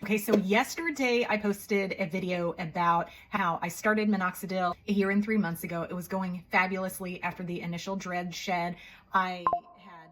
Okay, so yesterday I posted a video about how I started Minoxidil a year and 3 months ago. It was going fabulously after the initial dread shed. I had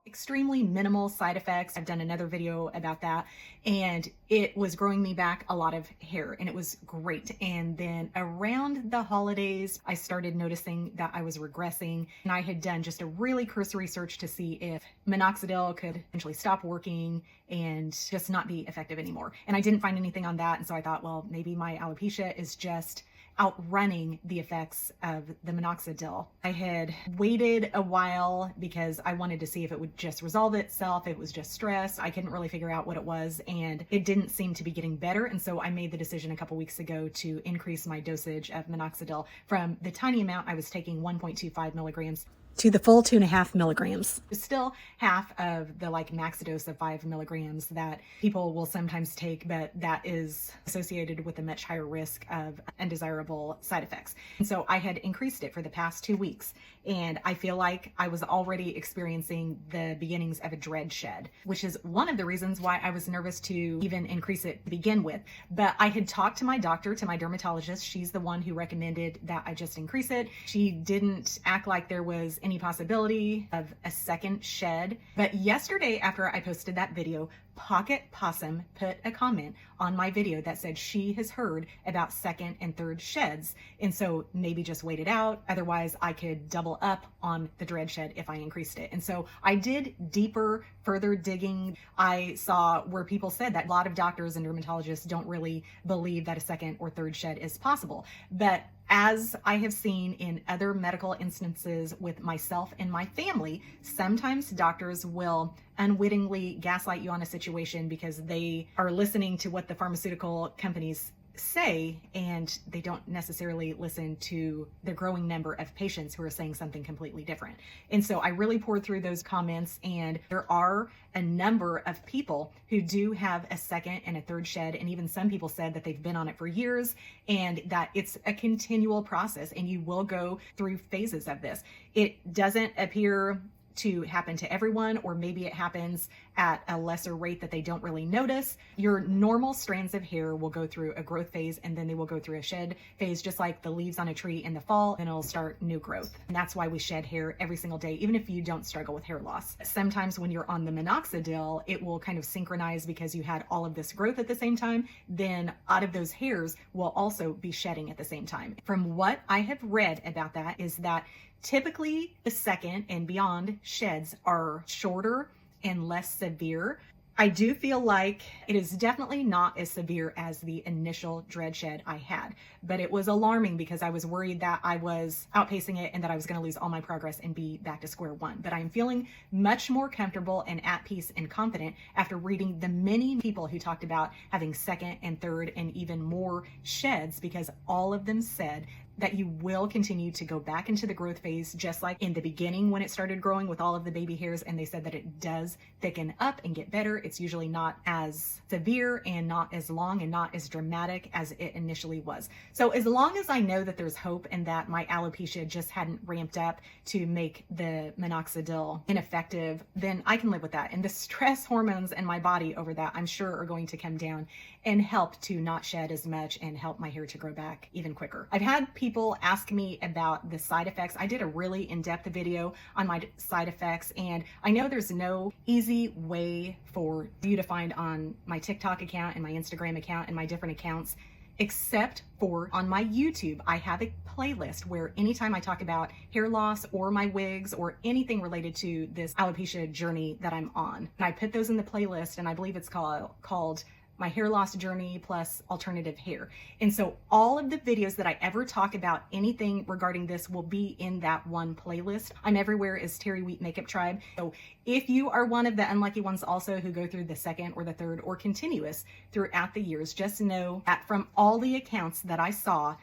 extremely minimal side effects. I've done another video about that, and it was growing me back a lot of hair, and it was great. And then around the holidays, I started noticing that I was regressing, and I had done just a really cursory search to see if Minoxidil could eventually stop working and just not be effective anymore. And I didn't find anything on that, and so I thought, well, maybe my alopecia is just outrunning the effects of the Minoxidil. I had waited a while because I wanted to see if it would just resolve itself, if it was just stress. I couldn't really figure out what it was, and it didn't seem to be getting better. And so I made the decision a couple weeks ago to increase my dosage of Minoxidil from the tiny amount I was taking, 1.25 milligrams, to the full 2.5 milligrams. It's still half of the max dose of 5 milligrams that people will sometimes take, but that is associated with a much higher risk of undesirable side effects. And so I had increased it for the past 2 weeks, and I feel like I was already experiencing the beginnings of a dread shed, which is one of the reasons why I was nervous to even increase it to begin with. But I had talked to my doctor, to my dermatologist. She's the one who recommended that I just increase it. She didn't act like there was any possibility of a second shed. But yesterday, after I posted that video, Pocket Possum put a comment on my video that said she has heard about second and third sheds, and so maybe just wait it out. Otherwise, I could double up on the dread shed if I increased it. And so I did deeper, further digging. I saw where people said that a lot of doctors and dermatologists don't really believe that a second or third shed is possible. But as I have seen in other medical instances with myself and my family, sometimes doctors will unwittingly gaslight you on a situation because they are listening to what the pharmaceutical companies say, and they don't necessarily listen to the growing number of patients who are saying something completely different. And so I really poured through those comments, and there are a number of people who do have a second and a third shed, and even some people said that they've been on it for years and that it's a continual process, and you will go through phases of this. It doesn't appear to happen to everyone, or maybe it happens at a lesser rate that they don't really notice. Your normal strands of hair will go through a growth phase, and then they will go through a shed phase, just like the leaves on a tree in the fall, and it'll start new growth. And that's why we shed hair every single day, even if you don't struggle with hair loss. Sometimes when you're on the Minoxidil, it will kind of synchronize because you had all of this growth at the same time. Then out of those hairs will also be shedding at the same time. From what I have read about that is that typically the second and beyond sheds are shorter and less severe. I do feel like it is definitely not as severe as the initial dread shed I had, but it was alarming because I was worried that I was outpacing it and that I was going to lose all my progress and be back to square one. But I'm feeling much more comfortable and at peace and confident after reading the many people who talked about having second and third and even more sheds, because all of them said that you will continue to go back into the growth phase, just like in the beginning when it started growing with all of the baby hairs. And they said that it does thicken up and get better. It's usually not as severe and not as long and not as dramatic as it initially was. So as long as I know that there's hope and that my alopecia just hadn't ramped up to make the Minoxidil ineffective, then I can live with that. And the stress hormones in my body over that, I'm sure, are going to come down and help to not shed as much and help my hair to grow back even quicker. I've had people ask me about the side effects. I did a really in-depth video on my side effects, and I know there's no easy way for you to find on my TikTok account and my Instagram account and my different accounts, except for on my YouTube. I have a playlist where anytime I talk about hair loss or my wigs or anything related to this alopecia journey that I'm on, and I put those in the playlist, and I believe it's called My Hair Loss Journey Plus Alternative Hair. And so all of the videos that I ever talk about anything regarding this will be in that one playlist. I'm everywhere as Terry Wheat Makeup Tribe. So if you are one of the unlucky ones also who go through the second or the third or continuous throughout the years, just know that from all the accounts that I saw,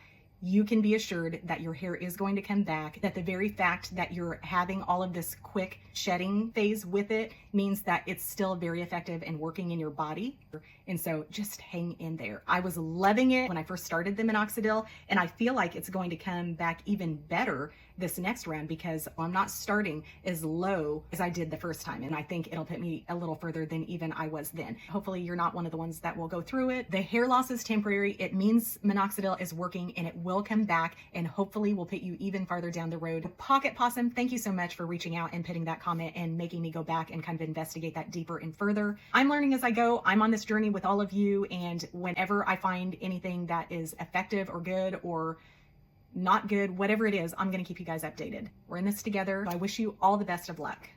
you can be assured that your hair is going to come back, that the very fact that you're having all of this quick shedding phase with it means that it's still very effective and working in your body. And so just hang in there. I was loving it when I first started the Minoxidil, and I feel like it's going to come back even better this next round because I'm not starting as low as I did the first time. And I think it'll put me a little further than even I was then. Hopefully you're not one of the ones that will go through it. The hair loss is temporary. It means Minoxidil is working and it will come back and hopefully will put you even farther down the road. Pocket Possum, thank you so much for reaching out and putting that comment and making me go back and kind of investigate that deeper and further. I'm learning as I go. I'm on this journey with all of you, and whenever I find anything that is effective or good or not good, whatever it is, I'm going to keep you guys updated. We're in this together. I wish you all the best of luck.